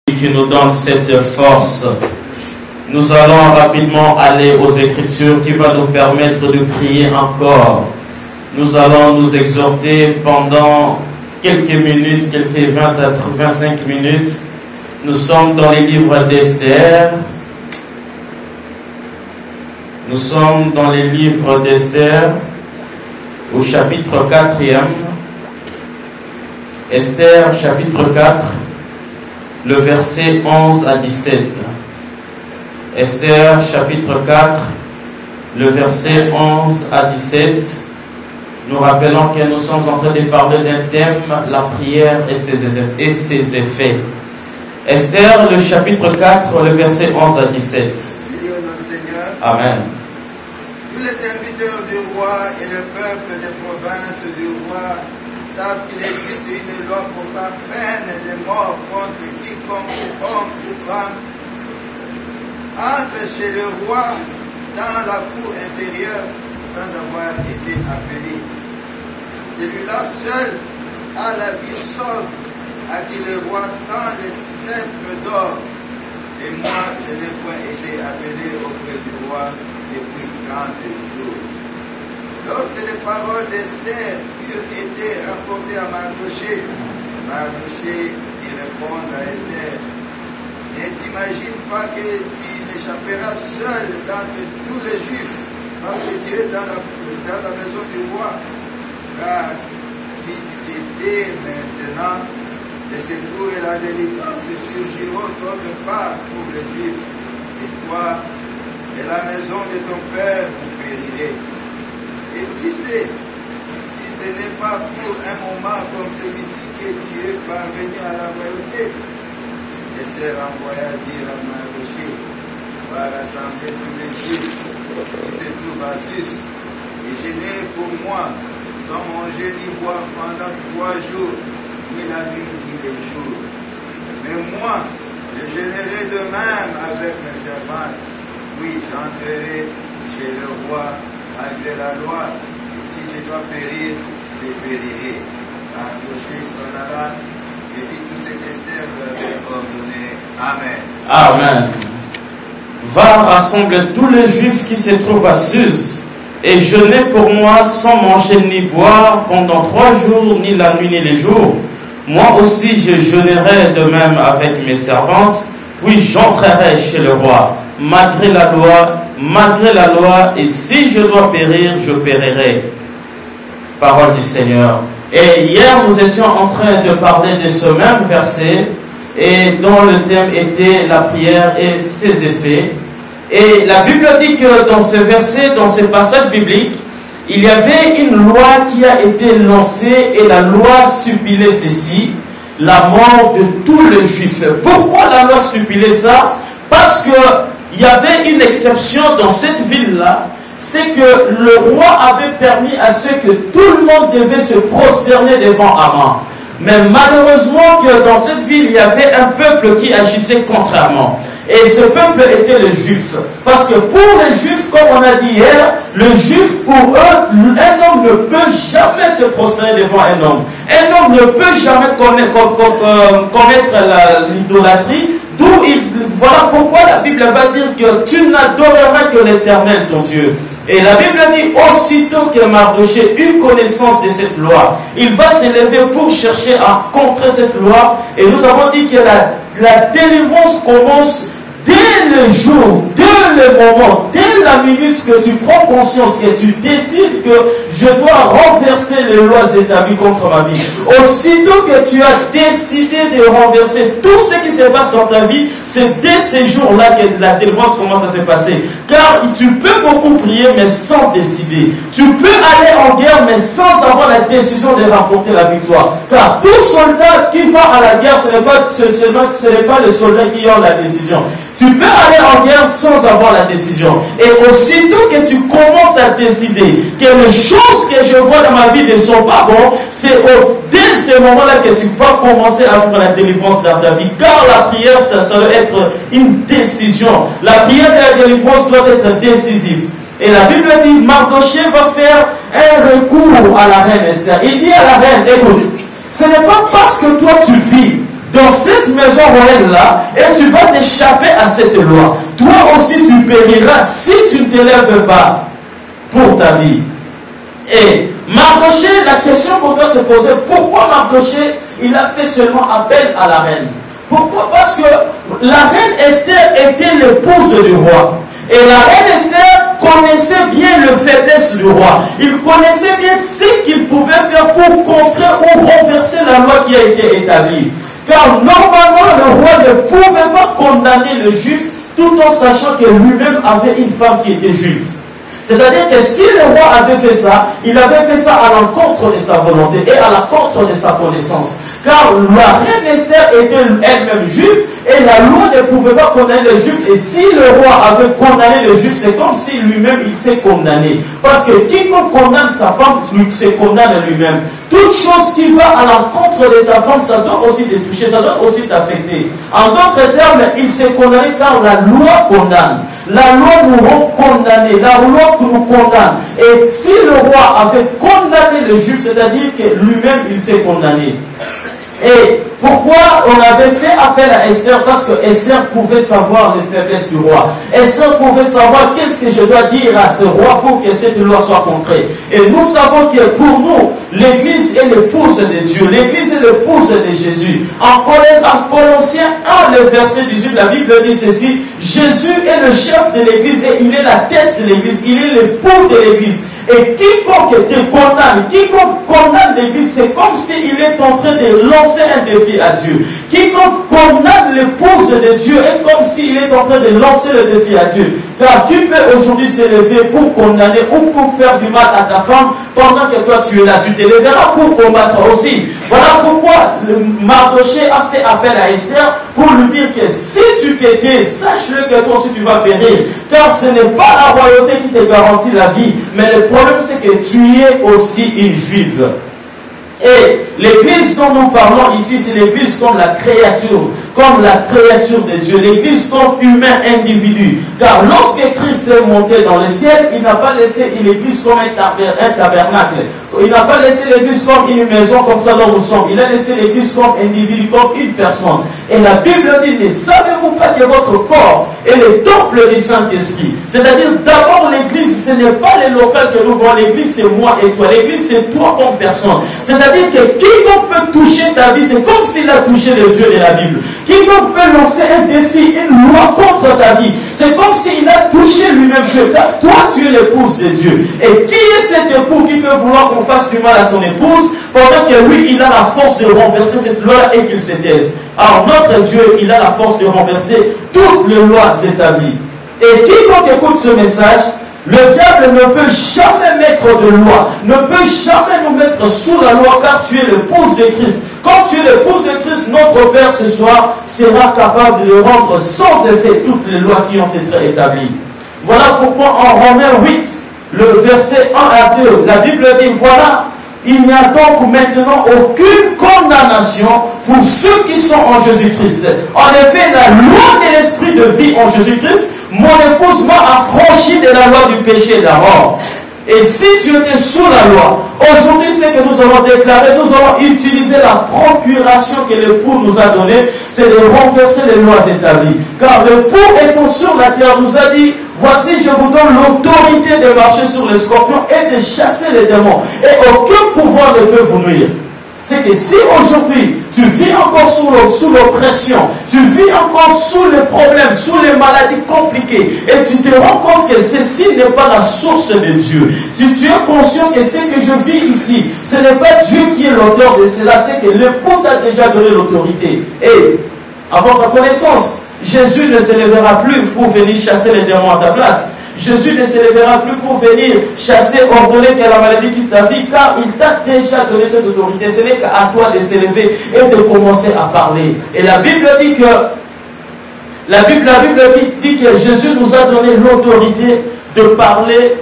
Qui nous donne cette force. Nous allons rapidement aller aux Écritures qui va nous permettre de prier encore. Nous allons nous exhorter pendant quelques minutes, quelques 20 à 25 minutes. Nous sommes dans les livres d'Esther. Nous sommes dans les livres d'Esther au chapitre 4e. Esther chapitre 4, le verset 11 à 17. Esther chapitre 4, le verset 11 à 17. Nous rappelons que nous sommes en train de parler d'un thème, la prière et ses effets. Esther, le chapitre 4, le verset 11 à 17. Amen. Tous les serviteurs du roi et le peuple des provinces du roi savent qu'il existe une loi portant peine de mort contre quiconque homme ou femme entre chez le roi dans la cour intérieure sans avoir été appelé. Celui-là seul a la vie sauve à qui le roi tend le sceptre d'or. Et moi, je n'ai point été appelé auprès du roi depuis 40 jours. Lorsque les paroles d'Esther eurent été rapportées à Mardoché, Mardoché fit répondre à Esther: ne t'imagine pas que tu n'échapperas seul d'entre tous les Juifs, parce que tu es dans la maison du roi. Car si tu t'étais maintenant, le secours et la délivrance surgiront d'autre part pour les Juifs, et toi et la maison de ton père vous périrez. Et qui sait, si ce n'est pas pour un moment comme celui-ci que tu es parvenu à la royauté. Esther envoya dire à Mardoché: va rassembler tous les Juifs qui se trouvent à Sus, et jeûner pour moi, sans manger ni boire pendant 3 jours, ni la nuit ni les jours. Mais moi, je jeûnerai de même avec mes servantes. Oui, j'entrerai chez le roi malgré la loi, et si je dois périr, je périrai. Mardoché s'en alla et fit tout ce qu'Esther lui avait ordonné. Amen. Amen. Va rassembler tous les Juifs qui se trouvent à Suse, et jeûner pour moi sans manger ni boire pendant 3 jours, ni la nuit ni les jours. Moi aussi je jeûnerai de même avec mes servantes, puis j'entrerai chez le roi, malgré la loi, et si je dois périr, je périrai. Parole du Seigneur. Et hier, nous étions en train de parler de ce même verset, et dont le thème était la prière et ses effets. Et la Bible dit que dans ce verset, dans ce passage biblique, il y avait une loi qui a été lancée, et la loi stipulait ceci: la mort de tous les Juifs. Pourquoi la loi stipulait ça? Parce que il y avait une exception dans cette ville-là, c'est que le roi avait permis à ce que tout le monde devait se prosterner devant Haman. Mais malheureusement que dans cette ville, il y avait un peuple qui agissait contrairement. Et ce peuple était les Juifs. Parce que pour les Juifs, comme on a dit hier, le Juif, pour eux, un homme ne peut jamais se prosterner devant un homme. Un homme ne peut jamais commettre l'idolâtrie. Voilà pourquoi la Bible va dire que tu n'adoreras que l'Éternel, ton Dieu. Et la Bible dit, aussitôt que Mardoché eut connaissance de cette loi, il va s'élever pour chercher à contrer cette loi. Et nous avons dit que la délivrance commence dès le jour, dès le moment, dès la minute que tu prends conscience, que tu décides que je dois renverser les lois établies contre ma vie. Aussitôt que tu as décidé de renverser tout ce qui se passe dans ta vie, c'est dès ces jours-là que la délivrance commence à se passer. Car tu peux beaucoup prier, mais sans décider. Tu peux aller en guerre, mais sans avoir la décision de remporter la victoire. Car tout soldat qui va à la guerre, ce n'est pas le soldat qui a la décision. Tu peux aller en guerre sans avoir la décision. Et aussitôt que tu commences à décider que les choses que je vois dans ma vie ne sont pas bonnes, c'est dès ce moment-là que tu vas commencer à faire la délivrance dans ta vie. Car la prière, ça doit être une décision. La prière et la délivrance doivent être décisives. Et la Bible dit, Mardochée va faire un recours à la reine Esther. Il dit à la reine, écoute, ce n'est pas parce que toi tu vis dans cette maison royale-là et tu vas t'échapper à cette loi. Toi aussi tu périras si tu ne t'élèves pas pour ta vie. Et Mardochée, la question qu'on doit se poser, pourquoi Mardochée, il a fait seulement appel à la reine? Pourquoi? Parce que la reine Esther était l'épouse du roi. Et la reine Esther connaissait bien les faiblesses du roi. Il connaissait bien ce qu'il pouvait faire pour contrer ou renverser la loi qui a été établie. Car normalement, le roi ne pouvait pas condamner le juif tout en sachant que lui-même avait une femme qui était juive. C'est-à-dire que si le roi avait fait ça, il avait fait ça à l'encontre de sa volonté et à l'encontre de sa connaissance. Car la reine Esther était elle-même juive et la loi ne pouvait pas condamner les juifs. Et si le roi avait condamné les juifs, c'est comme si lui-même il s'est condamné. Parce que quiconque condamne sa femme, il se condamne lui-même. Toute chose qui va à l'encontre de ta femme, ça doit aussi te toucher, ça doit aussi t'affecter. En d'autres termes, il s'est condamné car la loi condamne. La loi nous rend condamnés, la loi nous condamne. Et si le roi avait condamné le juif, c'est-à-dire que lui-même il s'est condamné. Et pourquoi on avait fait appel à Esther? Parce que Esther pouvait savoir les faiblesses du roi. Esther pouvait savoir qu'est-ce que je dois dire à ce roi pour que cette loi soit contrée. Et nous savons que pour nous, l'Église est l'épouse de Dieu. L'Église est l'épouse de Jésus. En Colossiens 1, le verset 18, la Bible dit ceci: Jésus est le chef de l'Église et il est la tête de l'Église. Il est l'époux de l'Église. Et quiconque condamne l'Église, c'est comme s'il est en train de lancer un défi à Dieu. Quiconque condamne l'épouse de Dieu est comme s'il est en train de lancer le défi à Dieu. Car tu peux aujourd'hui se lever pour condamner ou pour faire du mal à ta femme pendant que toi tu es là. Tu te lèveras pour combattre aussi. Voilà pourquoi Mardochée a fait appel à Esther pour lui dire que si tu t'étais, sache-le que toi aussi tu vas périr. Car ce n'est pas la royauté qui te garantit la vie, mais le problème c'est que tu es aussi une juive. Et l'église dont nous parlons ici, c'est l'église comme la créature de Dieu, l'église comme humain individu. Car lorsque Christ est monté dans le ciel, il n'a pas laissé l'église comme un tabernacle. Il n'a pas laissé l'église comme une maison comme ça dont nous sommes. Il a laissé l'église comme individu, comme une personne. Et la Bible dit, ne savez-vous pas que votre corps est le temple du Saint-Esprit? C'est-à-dire, d'abord l'église, ce n'est pas le local que nous voyons. L'église, c'est moi et toi. L'église, c'est toi comme personne. C'est-à-dire que quiconque peut toucher ta vie, c'est comme s'il a touché le Dieu de la Bible. Quiconque peut lancer un défi, une loi contre ta vie, c'est comme s'il a touché lui-même Dieu. Toi, tu es l'épouse de Dieu. Et qui est cet époux qui peut vouloir qu'on fasse du mal à son épouse pendant que lui, il a la force de renverser cette loi et qu'il se taise? Alors notre Dieu, il a la force de renverser toutes les lois établies. Et quiconque écoute ce message, le diable ne peut jamais mettre de loi, ne peut jamais nous mettre sous la loi, car tu es l'épouse de Christ. Quand tu es l'épouse de Christ, notre Père ce soir sera capable de rendre sans effet toutes les lois qui ont été établies. Voilà pourquoi en Romains 8, le verset 1 à 2, la Bible dit, voilà, il n'y a donc maintenant aucune condamnation pour ceux qui sont en Jésus-Christ. En effet, la loi de l'esprit de vie en Jésus-Christ, mon épouse m'a affranchi de la loi du péché et de la mort. Et si tu étais sous la loi, aujourd'hui ce que nous avons déclaré, nous avons utilisé la procuration que l'époux nous a donnée, c'est de renverser les lois établies. Car l'époux étant sur la terre nous a dit, voici je vous donne l'autorité de marcher sur les scorpions et de chasser les démons. Et aucun pouvoir ne peut vous nuire. C'est que si aujourd'hui tu vis encore sous l'oppression, tu vis encore sous les problèmes, sous les maladies compliquées, et tu te rends compte que ceci n'est pas la source de Dieu. Si tu es conscient que ce que je vis ici, ce n'est pas Dieu qui est l'auteur de cela, c'est que l'époux t'a déjà donné l'autorité. Et à votre connaissance, Jésus ne se lèvera plus pour venir chasser les démons à ta place. Jésus ne se lèvera plus pour venir chasser, ordonner que la maladie quitte ta vie, car il t'a déjà donné cette autorité. Ce n'est qu'à toi de se lever et de commencer à parler. Et la Bible dit que la Bible dit que Jésus nous a donné l'autorité de parler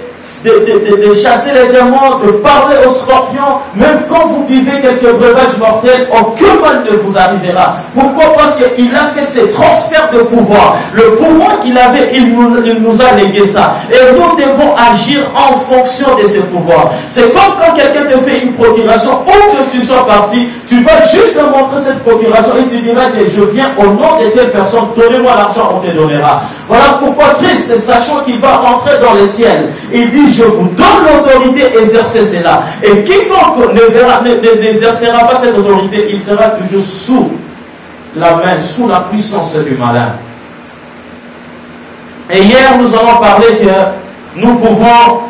de chasser les démons, de parler aux scorpions, même quand vous vivez quelques breuvages mortels, aucun mal ne vous arrivera. Pourquoi? Parce qu'il a fait ses transferts de pouvoir. Le pouvoir qu'il avait, il nous a légué ça. Et nous devons agir en fonction de ce pouvoir. C'est comme quand quelqu'un te fait une procuration, où que tu sois parti, tu vas juste montrer cette procuration et tu diras que je viens au nom de telle personne, donnez-moi l'argent, on te donnera. Voilà pourquoi Christ, sachant qu'il va rentrer dans le ciel, il dit, je vous donne l'autorité, exercez cela. Et quiconque n'exercera pas cette autorité, il sera toujours sous la main, sous la puissance du malin. Et hier, nous avons parlé que nous pouvons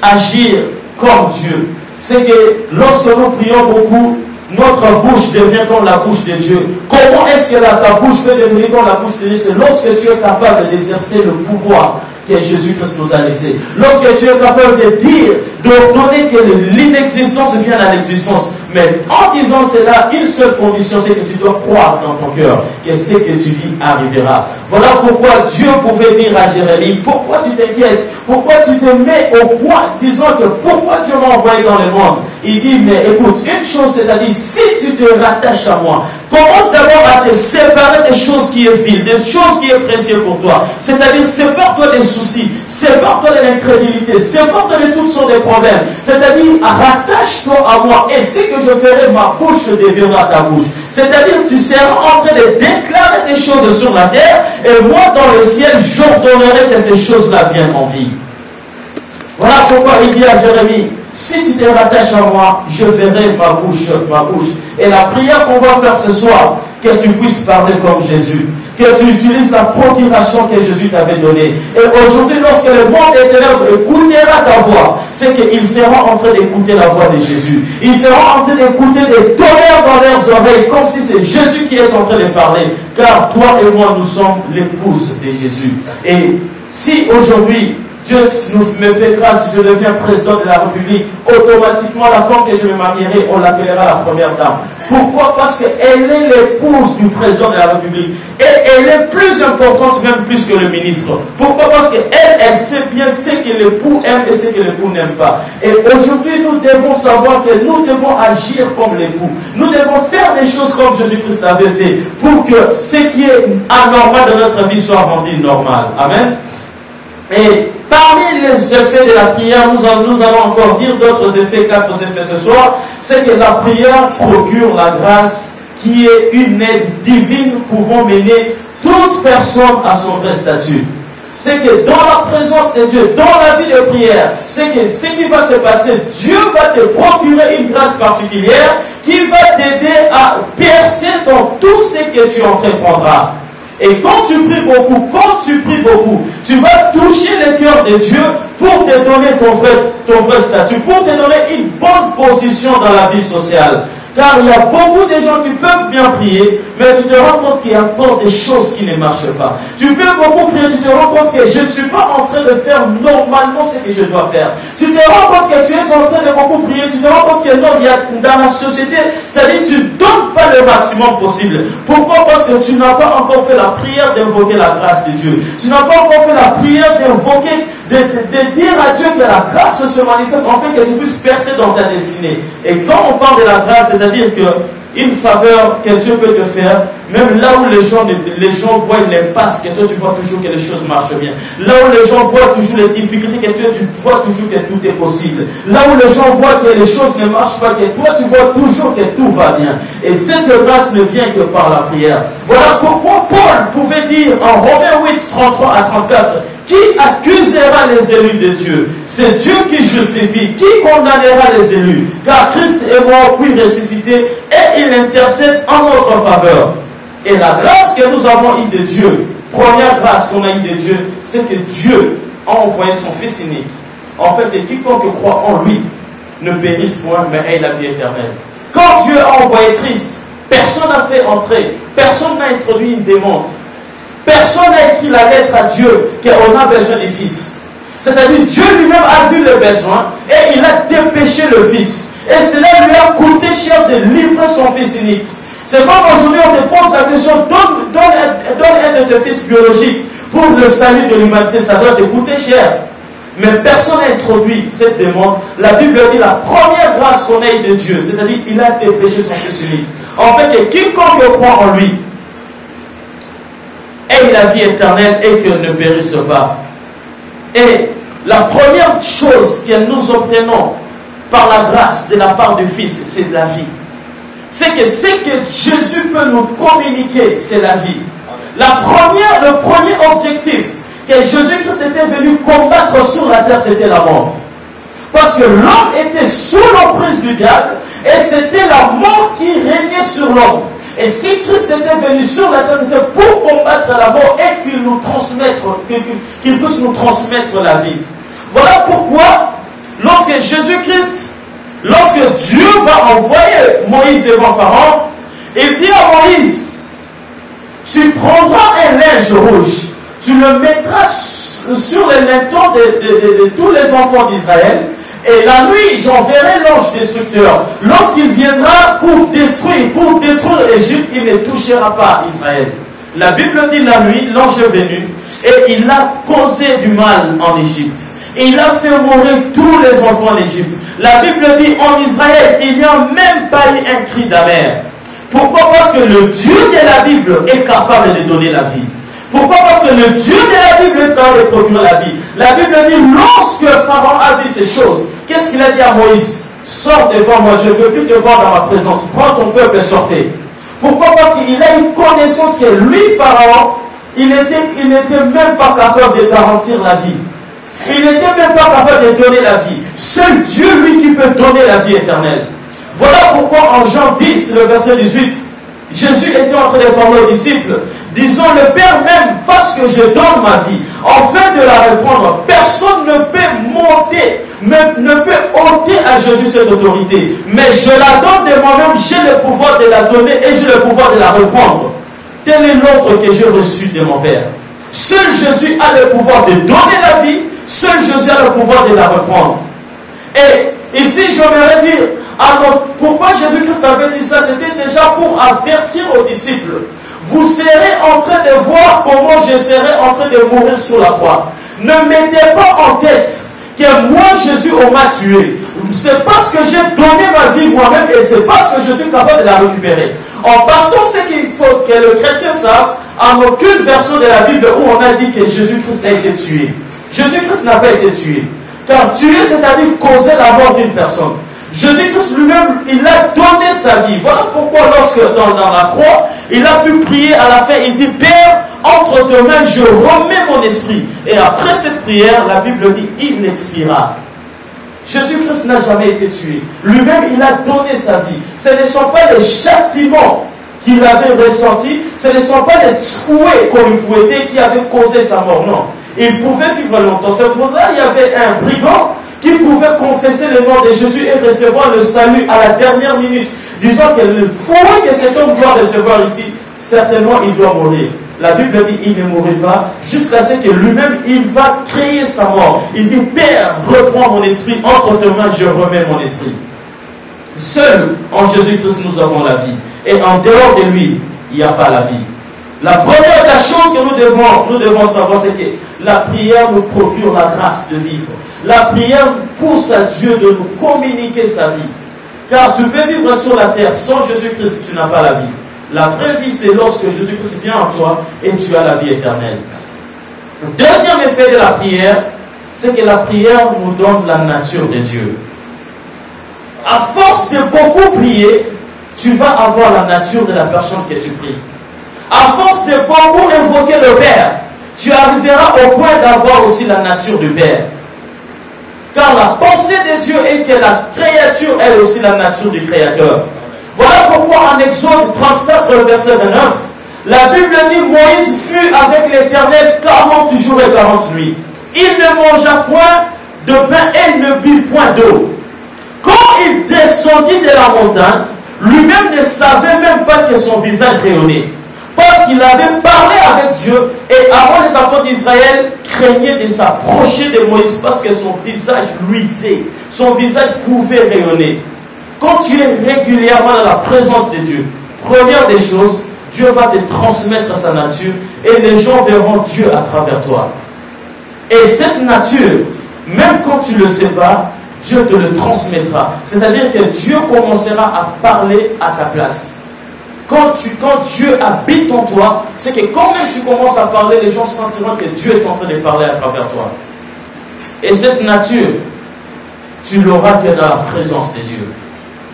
agir comme Dieu. C'est que lorsque nous prions beaucoup, notre bouche devient comme la bouche de Dieu. Comment est-ce que ta bouche peut devenir comme la bouche de Dieu? C'est lorsque tu es capable d'exercer le pouvoir que Jésus-Christ nous a laissé. Lorsque tu es capable de dire, d'ordonner que l'inexistence vienne à l'existence. Mais en disant cela, une seule condition, c'est que tu dois croire dans ton cœur que ce que tu dis arrivera. Voilà pourquoi Dieu pouvait dire à Jérémie, pourquoi tu t'inquiètes? Pourquoi tu te mets au point, disant que pourquoi Dieu m'a envoyé dans le monde? Il dit, mais écoute, une chose, c'est-à-dire, si tu te rattaches à moi, commence d'abord à te séparer des choses qui est viles, des choses qui est précieuses pour toi. C'est-à-dire, sépare-toi des soucis, sépare-toi de l'incrédulité, sépare-toi de toutes sortes de problèmes. C'est-à-dire, rattache-toi à moi. Et ce que je ferai, ma bouche deviendra ta bouche. C'est-à-dire, tu seras en train de déclarer des choses sur la terre, et moi, dans le ciel, j'ordonnerai que ces choses-là viennent en vie. Voilà pourquoi il dit à Jérémie, si tu te rattaches à moi, je verrai ma bouche. Et la prière qu'on va faire ce soir, que tu puisses parler comme Jésus, que tu utilises la procuration que Jésus t'avait donnée. Et aujourd'hui, lorsque le monde éternel écoutera ta voix, c'est qu'ils seront en train d'écouter la voix de Jésus. Ils seront en train d'écouter des tonnerres dans leurs oreilles, comme si c'est Jésus qui est en train de parler. Car toi et moi, nous sommes l'épouse de Jésus. Et si aujourd'hui, Dieu me fait grâce, si je deviens président de la République, automatiquement la femme que je me marierai, on l'appellera la première dame. Pourquoi? Parce qu'elle est l'épouse du président de la République. Et elle est plus importante, même plus que le ministre. Pourquoi? Parce qu'elle sait bien ce que l'époux aime et ce que l'époux n'aime pas. Et aujourd'hui, nous devons savoir que nous devons agir comme l'époux. Nous devons faire des choses comme Jésus-Christ l'avait fait, pour que ce qui est anormal dans notre vie soit rendu normal. Amen. Et parmi les effets de la prière, nous allons encore dire d'autres effets, 4 effets ce soir. C'est que la prière procure la grâce qui est une aide divine pouvant mener toute personne à son vrai statut. C'est que dans la présence de Dieu, dans la vie de prière, c'est que ce qui va se passer, Dieu va te procurer une grâce particulière qui va t'aider à percer dans tout ce que tu entreprendras. Et quand tu pries beaucoup, tu vas toucher le cœur de Dieu pour te donner ton vrai statut, pour te donner une bonne position dans la vie sociale. Car il y a beaucoup de gens qui peuvent bien prier, mais tu te rends compte qu'il y a encore des choses qui ne marchent pas. Tu peux beaucoup prier, tu te rends compte que je ne suis pas en train de faire normalement ce que je dois faire. Tu te rends compte que tu es en train de beaucoup prier, tu te rends compte que non, il y a dans la société, c'est-à-dire tu ne donnes pas le maximum possible. Pourquoi? Parce que tu n'as pas encore fait la prière d'invoquer la grâce de Dieu. Tu n'as pas encore fait la prière d'invoquer, de dire à Dieu que la grâce se manifeste, en fait que tu puisses percer dans ta destinée. Et quand on parle de la grâce, c'est-à-dire qu'une faveur que Dieu peut te faire, même là où les gens voient l'impasse, que toi tu vois toujours que les choses marchent bien. Là où les gens voient toujours les difficultés, que toi tu vois toujours que tout est possible. Là où les gens voient que les choses ne marchent pas, que toi tu vois toujours que tout va bien. Et cette grâce ne vient que par la prière. Voilà pourquoi Paul pouvait dire en Romains 8, 33 à 34, qui accusera les élus de Dieu? C'est Dieu qui justifie. Qui condamnera les élus? Car Christ est mort puis ressuscité et il intercède en notre faveur. Et la grâce que nous avons eue de Dieu, première grâce qu'on a eue de Dieu, c'est que Dieu a envoyé son Fils unique. En fait, et quiconque croit en lui ne périsse point, mais ait la vie éternelle. Quand Dieu a envoyé Christ, personne n'a fait entrer, personne n'a introduit une démon. Personne n'a écrit la lettre à Dieu qu'on a besoin du Fils. C'est-à-dire Dieu lui-même a vu le besoin et il a dépêché le Fils. Et cela lui a coûté cher de livrer son Fils unique. C'est comme aujourd'hui on te pose la question, donne un de tes fils biologiques pour le salut de l'humanité, ça doit te coûter cher. Mais personne n'a introduit cette demande. La Bible dit la première grâce qu'on a eue de Dieu, c'est-à-dire il a dépêché son Fils unique. En fait, que quiconque croit en lui ait la vie éternelle et que ne périsse pas. Et la première chose que nous obtenons par la grâce de la part du Fils, c'est la vie. C'est que ce que Jésus peut nous communiquer, c'est la vie. Le premier objectif que Jésus-Christ était venu combattre sur la terre, c'était la mort. Parce que l'homme était sous l'emprise du diable et c'était la mort qui régnait sur l'homme. Et si Christ était venu sur la terre, c'était pour combattre la mort et qu'il puisse nous transmettre la vie. Voilà pourquoi, lorsque Dieu va envoyer Moïse devant Pharaon, il dit à Moïse, tu prendras un linge rouge, tu le mettras sur les lintons de tous les enfants d'Israël, et la nuit j'enverrai l'ange destructeur. Lorsqu'il viendra pour détruire l'Égypte, il ne touchera pas Israël. La Bible dit la nuit, l'ange est venu, et il a causé du mal en Égypte. Et il a fait mourir tous les enfants d'Égypte. La Bible dit en Israël, il n'y a même pas eu un cri d'amère. Pourquoi? Parce que le Dieu de la Bible est capable de donner la vie. Pourquoi? Parce que le Dieu de la Bible est capable de produire la vie. La Bible dit, lorsque Pharaon a vu ces choses, qu'est-ce qu'il a dit à Moïse? Sors devant moi, je ne veux plus te voir dans ma présence. Prends ton peuple et sortez. Pourquoi? Parce qu'il a une connaissance que lui, Pharaon, il n'était même pas capable de garantir la vie. Il n'était même pas capable de donner la vie. Seul Dieu, lui, qui peut donner la vie éternelle. Voilà pourquoi en Jean 10, le verset 18, Jésus était en train de parler aux disciples, disant, le Père même, parce que je donne ma vie, afin de la reprendre, personne ne peut monter, ne peut ôter à Jésus cette autorité. Mais je la donne de moi-même, j'ai le pouvoir de la donner et j'ai le pouvoir de la reprendre. Tel est l'ordre que j'ai reçu de mon Père. Seul Jésus a le pouvoir de donner la vie, seul Jésus a le pouvoir de la reprendre. Et ici, j'aimerais dire, alors, pourquoi Jésus-Christ avait dit ça? C'était déjà pour avertir aux disciples. Vous serez en train de voir comment je serai en train de mourir sur la croix. Ne mettez pas en tête que moi, Jésus, on m'a tué. C'est parce que j'ai donné ma vie moi-même et c'est parce que je suis capable de la récupérer. En passant, ce qu'il faut que le chrétien sache, en aucune version de la Bible où on a dit que Jésus-Christ a été tué. Jésus-Christ n'a pas été tué. Car tuer, c'est-à-dire causer la mort d'une personne. Jésus-Christ lui-même, il a donné sa vie. Voilà pourquoi lorsque dans la croix, il a pu prier à la fin, il dit, Père, entre tes mains, je remets mon esprit. Et après cette prière, la Bible dit, il expira. Jésus-Christ n'a jamais été tué. Lui-même, il a donné sa vie. Ce ne sont pas les châtiments qu'il avait ressentis, ce ne sont pas les fouets qu'on lui fouettait qui avaient causé sa mort. Non. Il pouvait vivre longtemps. C'est pour ça qu'il y avait un brigand qui pouvait confesser le nom de Jésus et recevoir le salut à la dernière minute, disant que le fouet que cet homme doit recevoir ici, certainement il doit mourir. La Bible dit il ne mourrait pas jusqu'à ce que lui-même il va créer sa mort. Il dit Père, reprends mon esprit, entre tes mains je remets mon esprit. Seul en Jésus-Christ nous avons la vie. Et en dehors de lui, il n'y a pas la vie. La première des choses que nous devons savoir, c'est que la prière nous procure la grâce de vivre. La prière pousse à Dieu de nous communiquer sa vie. Car tu peux vivre sur la terre sans Jésus-Christ, tu n'as pas la vie. La vraie vie, c'est lorsque Jésus-Christ vient en toi et tu as la vie éternelle. Le deuxième effet de la prière, c'est que la prière nous donne la nature de Dieu. À force de beaucoup prier, tu vas avoir la nature de la personne que tu pries. À force de beaucoup invoquer le Père, tu arriveras au point d'avoir aussi la nature du Père. Car la pensée de Dieu est que la créature est aussi la nature du Créateur. Voilà pourquoi en Exode 34, verset 29, la Bible dit Moïse fut avec l'Éternel 40 jours et 40 nuits. Il ne mangea point de pain et ne but point d'eau. Quand il descendit de la montagne, lui-même ne savait même pas que son visage rayonnait. Parce qu'il avait parlé avec Dieu et avant les enfants d'Israël craignaient de s'approcher de Moïse parce que son visage luisait, son visage pouvait rayonner. Quand tu es régulièrement dans la présence de Dieu, première des choses, Dieu va te transmettre sa nature et les gens verront Dieu à travers toi. Et cette nature même quand tu ne le sais pas, Dieu te le transmettra. C'est-à-dire que Dieu commencera à parler à ta place. Quand Dieu habite en toi, c'est que quand même tu commences à parler, les gens sentiront que Dieu est en train de parler à travers toi. Et cette nature, tu l'auras que dans la présence de Dieu.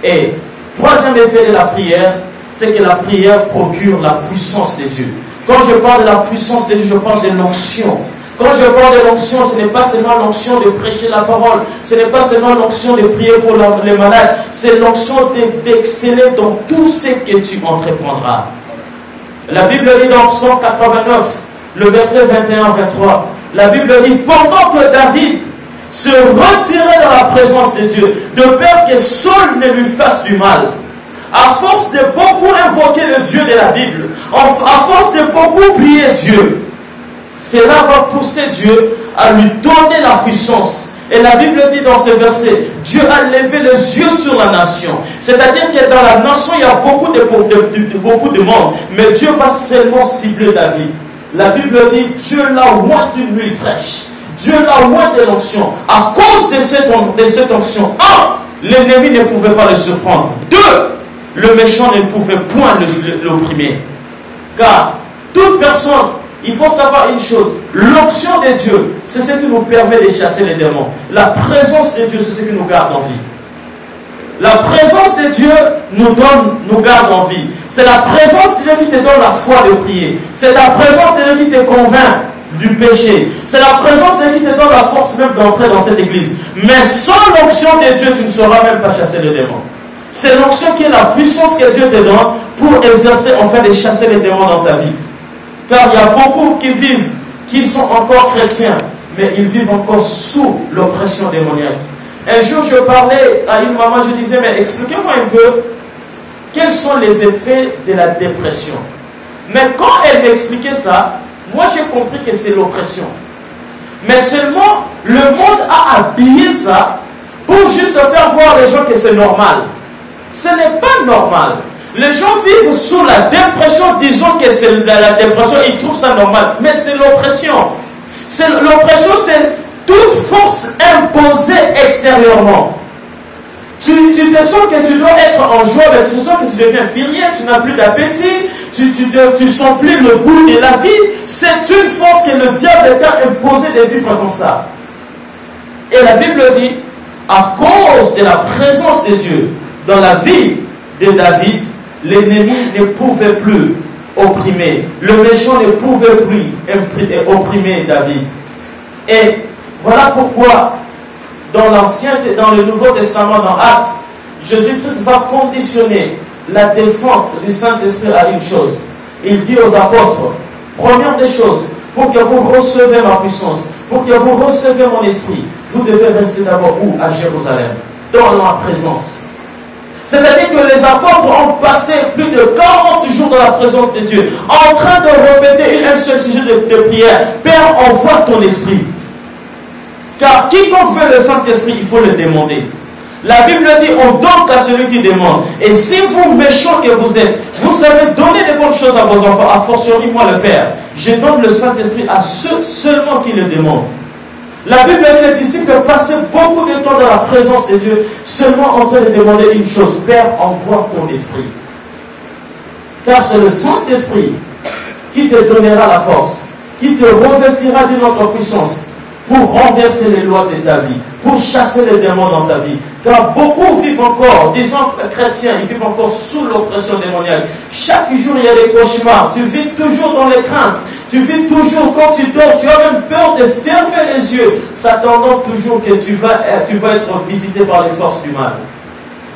Et troisième effet de la prière, c'est que la prière procure la puissance de Dieu. Quand je parle de la puissance de Dieu, je parle de l'onction. Quand je parle de l'onction, ce n'est pas seulement l'onction de prêcher la parole, ce n'est pas seulement l'onction de prier pour les malades, c'est l'onction d'exceller dans tout ce que tu entreprendras. La Bible dit dans Psaume 89, le verset 21-23, la Bible dit, pendant que David se retirait dans la présence de Dieu, de peur que Saul ne lui fasse du mal, à force de beaucoup invoquer le Dieu de la Bible, à force de beaucoup prier Dieu, cela va pousser Dieu à lui donner la puissance. Et la Bible dit dans ce verset, Dieu a levé les yeux sur la nation. C'est-à-dire que dans la nation, il y a beaucoup de monde. Mais Dieu va seulement cibler David. La Bible dit, Dieu l'a oint d'une huile fraîche. Dieu l'a oint de l'onction. À cause de cette onction, l'ennemi ne pouvait pas le surprendre. 2, le méchant ne pouvait point l'opprimer. Car toute personne, il faut savoir une chose, l'onction de Dieu, c'est ce qui nous permet de chasser les démons. La présence de Dieu, c'est ce qui nous garde en vie. La présence de Dieu nous garde en vie. C'est la présence de Dieu qui te donne la foi de prier. C'est la présence de Dieu qui te convainc du péché. C'est la présence de Dieu qui te donne la force même d'entrer dans cette église. Mais sans l'onction de Dieu, tu ne sauras même pas chasser les démons. C'est l'onction qui est la puissance que Dieu te donne pour exercer, en fait, de chasser les démons dans ta vie. Car il y a beaucoup qui sont encore chrétiens, mais ils vivent encore sous l'oppression démoniaque. Un jour, je parlais à une maman, je disais, mais expliquez-moi un peu, quels sont les effets de la dépression? Mais quand elle m'expliquait ça, moi j'ai compris que c'est l'oppression. Mais seulement, le monde a habillé ça pour juste faire voir les gens que c'est normal. Ce n'est pas normal. Les gens vivent sous la dépression, disons que c'est la dépression, ils trouvent ça normal. Mais c'est l'oppression. L'oppression, c'est toute force imposée extérieurement. Tu te sens que tu dois être en joie, mais tu te sens que tu deviens furieux, tu n'as plus d'appétit, tu sens plus le goût de la vie. C'est une force que le diable t'a imposée de vivre comme ça. Et la Bible dit, à cause de la présence de Dieu dans la vie de David, l'ennemi ne pouvait plus opprimer. Le méchant ne pouvait plus opprimer David. Et voilà pourquoi, dans le Nouveau Testament, dans Actes, Jésus-Christ va conditionner la descente du Saint-Esprit à une chose. Il dit aux apôtres, première des choses, pour que vous recevez ma puissance, pour que vous recevez mon esprit, vous devez rester d'abord où? À Jérusalem, dans ma présence. C'est-à-dire que les apôtres ont passé plus de 40 jours dans la présence de Dieu, en train de répéter un seul sujet de prière. Père, envoie ton esprit. Car quiconque veut le Saint-Esprit, il faut le demander. La Bible dit, on donne à celui qui demande. Et si vous, méchants que vous êtes, vous savez donner des bonnes choses à vos enfants, a fortiori moi le Père, je donne le Saint-Esprit à ceux seulement qui le demandent. La Bible dit, les disciples passaient beaucoup de temps dans la présence de Dieu, seulement en train de demander une chose, Père, envoie ton esprit. Car c'est le Saint-Esprit qui te donnera la force, qui te revêtira d'une autre puissance, pour renverser les lois établies, pour chasser les démons dans ta vie. Car beaucoup vivent encore, disons chrétiens, ils vivent encore sous l'oppression démoniaque. Chaque jour, il y a des cauchemars. Tu vis toujours dans les craintes. Tu vis toujours, quand tu dors, tu as même peur de fermer les yeux, s'attendant toujours que tu vas être visité par les forces du mal.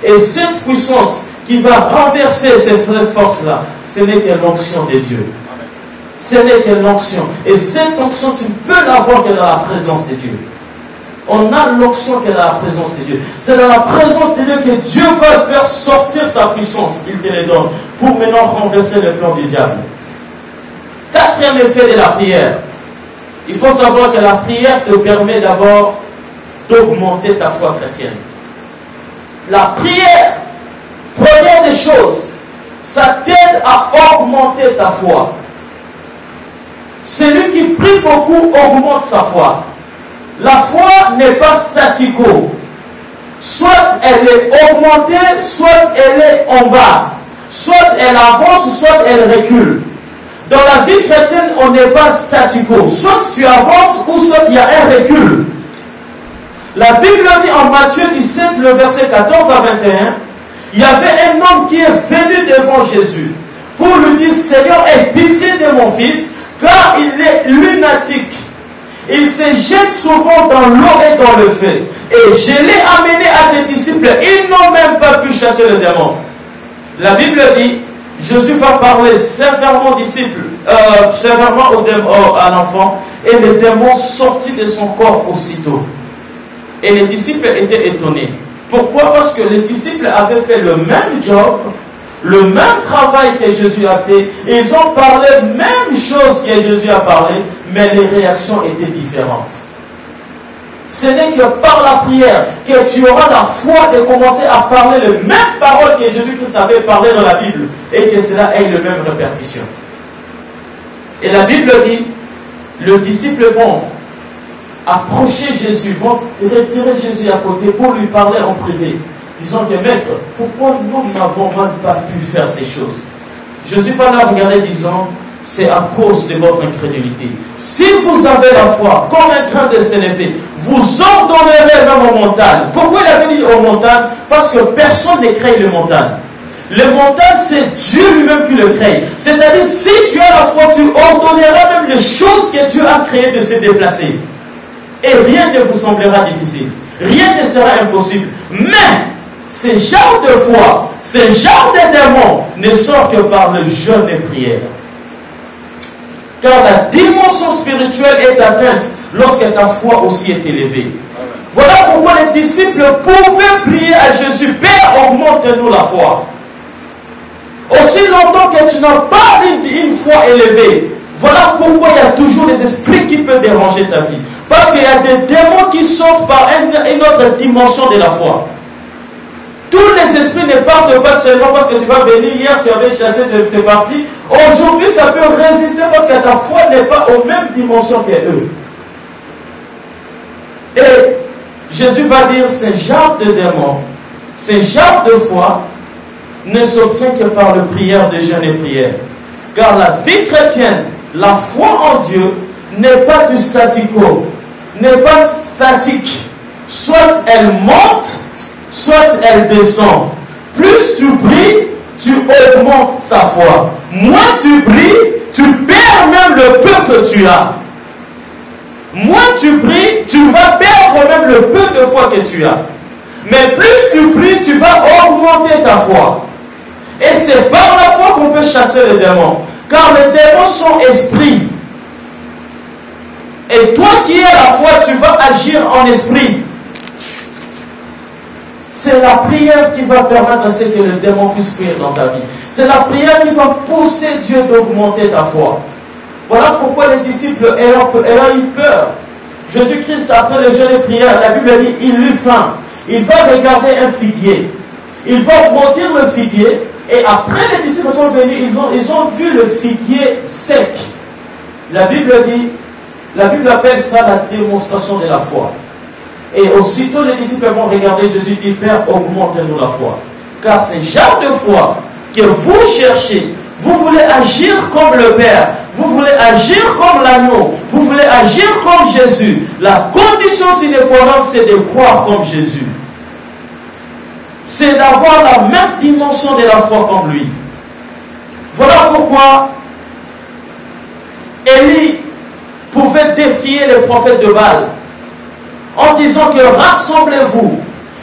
Et cette puissance qui va renverser cette force-là, ce n'est que l'onction de Dieu. Ce n'est que l'onction. Et cette onction, tu ne peux l'avoir que dans la présence de Dieu. On a l'onction qui est dans la présence de Dieu. C'est dans la présence de Dieu que Dieu va faire sortir sa puissance. Il te les donne pour maintenant renverser le plan du diable. Quatrième effet de la prière. Il faut savoir que la prière te permet d'abord d'augmenter ta foi chrétienne. La prière, première des choses, ça t'aide à augmenter ta foi. Celui qui prie beaucoup augmente sa foi. La foi n'est pas statico. Soit elle est augmentée, soit elle est en bas. Soit elle avance, soit elle recule. Dans la vie chrétienne, on n'est pas statico. Soit tu avances, ou soit il y a un recul. La Bible dit en Matthieu 17, le verset 14 à 21, il y avait un homme qui est venu devant Jésus pour lui dire, Seigneur, aie pitié de mon fils, car il est lunatique. Il se jette souvent dans l'eau et dans le feu. Et je l'ai amené à tes disciples. Ils n'ont même pas pu chasser le démon. La Bible dit, Jésus va parler sévèrement à l'enfant, et le démon sortit de son corps aussitôt. Et les disciples étaient étonnés. Pourquoi? Parce que les disciples avaient fait le même job, le même travail que Jésus a fait. Ils ont parlé même chose que Jésus a parlé, mais les réactions étaient différentes. Ce n'est que par la prière que tu auras la foi de commencer à parler les mêmes paroles que Jésus-Christ avait parlé dans la Bible, et que cela ait les mêmes répercussions. Et la Bible dit, les disciples vont approcher Jésus, vont retirer Jésus à côté pour lui parler en privé, disant que maître, pourquoi nous n'avons même pas pu faire ces choses? Jésus va la regarder disant, c'est à cause de votre incrédulité. Si vous avez la foi, comme un grain de sénévé, vous ordonnerez même aux montagnes. Pourquoi il avait dit aux montagnes? Parce que personne ne crée les montagnes. Les montagnes, c'est Dieu lui-même qui le crée. C'est-à-dire, si tu as la foi, tu ordonneras même les choses que Dieu a créées de se déplacer. Et rien ne vous semblera difficile. Rien ne sera impossible. Mais, ce genre de foi, ce genre de démons ne sort que par le jeûne et prière. Car la dimension spirituelle est atteinte lorsque ta foi aussi est élevée. Voilà pourquoi les disciples pouvaient prier à Jésus, Père, augmente-nous la foi. Aussi longtemps que tu n'as pas une foi élevée, voilà pourquoi il y a toujours des esprits qui peuvent déranger ta vie. Parce qu'il y a des démons qui sortent par une autre dimension de la foi. Tous les esprits ne partent pas seulement parce que tu vas venir, hier tu avais chassé, c'est parti. Aujourd'hui ça peut résister parce que ta foi n'est pas aux mêmes dimensions qu'eux. Et Jésus va dire, ce genre de démons, ce genre de foi ne s'obtient que par le prière de jeûne et prière. Car la vie chrétienne, la foi en Dieu, n'est pas du statico, n'est pas statique. Soit elle monte, soit elle descend. Plus tu pries, tu augmentes ta foi. Moins tu pries, tu perds même le peu que tu as. Moins tu pries, tu vas perdre même le peu de foi que tu as. Mais plus tu pries, tu vas augmenter ta foi. Et c'est par la foi qu'on peut chasser les démons. Car les démons sont esprits. Et toi qui es la foi, tu vas agir en esprit. C'est la prière qui va permettre à ce que le démon puisse fuir dans ta vie. C'est la prière qui va pousser Dieu d'augmenter ta foi. Voilà pourquoi les disciples ayant eu peur. Jésus-Christ, après le jeûne et prière, la Bible dit, il eut faim. Il va regarder un figuier. Il va maudire le figuier. Et après les disciples sont venus, ils ont vu le figuier sec. La Bible appelle ça la démonstration de la foi. Et aussitôt les disciples vont regarder Jésus et dire, Père, augmente-nous la foi. Car c'est genre de foi que vous cherchez. Vous voulez agir comme le Père. Vous voulez agir comme l'agneau. Vous voulez agir comme Jésus. La condition sine qua non, c'est de croire comme Jésus. C'est d'avoir la même dimension de la foi comme lui. Voilà pourquoi Élie pouvait défier les prophètes de Baal en disant que rassemblez-vous.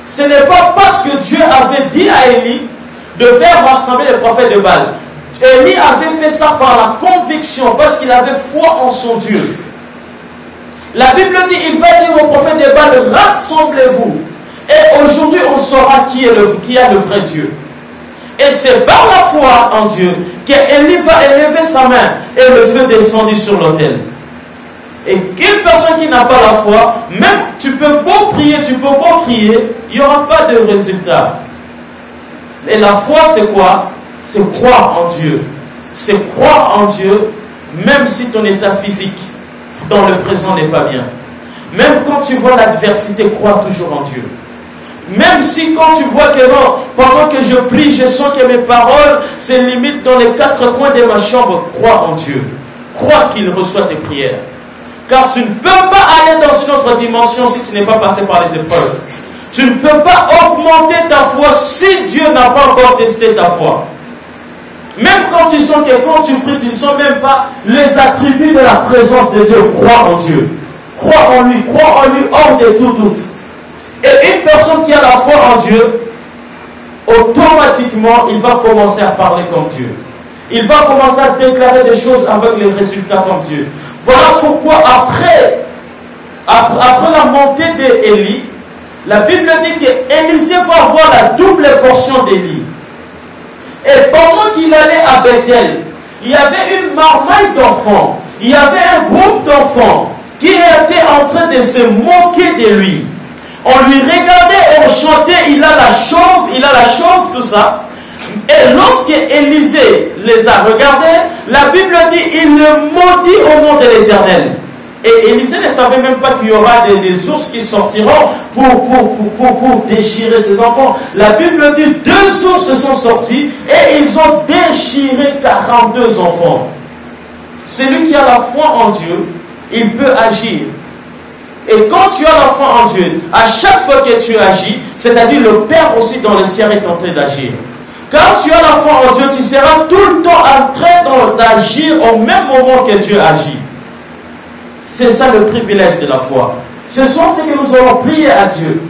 Ce n'est pas parce que Dieu avait dit à Élie de faire rassembler les prophètes de Baal. Élie avait fait ça par la conviction, parce qu'il avait foi en son Dieu. La Bible dit, il va dire aux prophètes de Baal, rassemblez-vous. Et aujourd'hui, on saura qui a le vrai Dieu. Et c'est par la foi en Dieu qu'Élie va élever sa main et le feu descendit sur l'autel. Et quelle personne qui n'a pas la foi, même tu peux beau prier, il n'y aura pas de résultat. Et la foi, c'est quoi? C'est croire en Dieu. C'est croire en Dieu, même si ton état physique dans le présent n'est pas bien. Même quand tu vois l'adversité, crois toujours en Dieu. Même si quand tu vois que non, pendant que je prie, je sens que mes paroles se limitent dans les quatre coins de ma chambre, crois en Dieu. Crois qu'il reçoit tes prières. Car tu ne peux pas aller dans une autre dimension si tu n'es pas passé par les épreuves. Tu ne peux pas augmenter ta foi si Dieu n'a pas encore testé ta foi. Même quand tu sens que quand tu pries, tu ne sens même pas les attributs de la présence de Dieu. Crois en Dieu. Crois en lui hors de tout doute. Et une personne qui a la foi en Dieu, automatiquement, il va commencer à parler comme Dieu. Il va commencer à déclarer des choses avec les résultats comme Dieu. Voilà pourquoi après la montée d'Élie, la Bible dit qu'Élisée va avoir la double portion d'Élie. Et pendant qu'il allait à Bethel, il y avait une marmaille d'enfants. Il y avait un groupe d'enfants qui était en train de se moquer de lui. On lui regardait et on chantait, il a la chauve, tout ça. Et lorsque Élisée les a regardés, la Bible dit, il le maudit au nom de l'Éternel. Et Élisée ne savait même pas qu'il y aura des ours qui sortiront pour déchirer ses enfants. La Bible dit, 2 ours se sont sortis et ils ont déchiré 42 enfants. Celui qui a la foi en Dieu, il peut agir. Et quand tu as la foi en Dieu, à chaque fois que tu agis, c'est-à-dire le Père aussi dans le ciel est en train d'agir. Quand tu as la foi en Dieu, tu seras tout le temps en train d'agir au même moment que Dieu agit. C'est ça le privilège de la foi. Ce soir, c'est que nous allons prier à Dieu.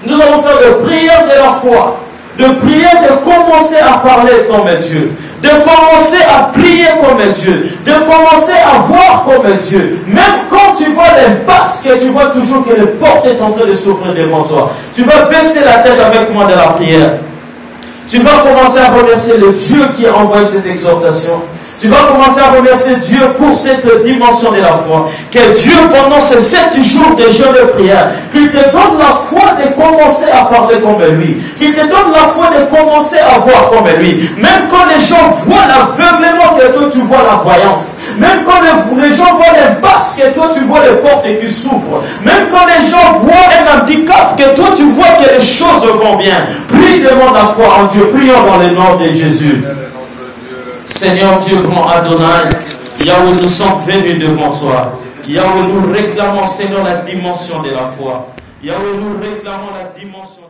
Nous allons faire de prière de la foi. De prière de commencer à parler comme Dieu. De commencer à prier comme Dieu. De commencer à voir comme Dieu. Même quand tu vois les basques, tu vois toujours que le porte est en train de souffrir devant toi. Tu vas baisser la tête avec moi de la prière. Tu vas commencer à remercier le Dieu qui a envoyé cette exhortation. Tu vas commencer à remercier Dieu pour cette dimension de la foi. Que Dieu, pendant ces 7 jours de jeûne de prière, qu'il te donne la foi de commencer à parler comme lui. Qu'il te donne la foi de commencer à voir comme lui. Même quand les gens voient l'aveuglement, que toi tu vois la voyance. Même quand les gens voient les basques, que toi tu vois les portes qui s'ouvrent. Même quand les gens voient un handicap, que toi tu vois que les choses vont bien. Prie devant la foi en Dieu. Prions dans le nom de Jésus. Seigneur Dieu grand Adonai, Yahweh, nous sommes venus devant toi. Yahweh, nous réclamons, Seigneur, la dimension de la foi. Yahweh, nous réclamons la dimension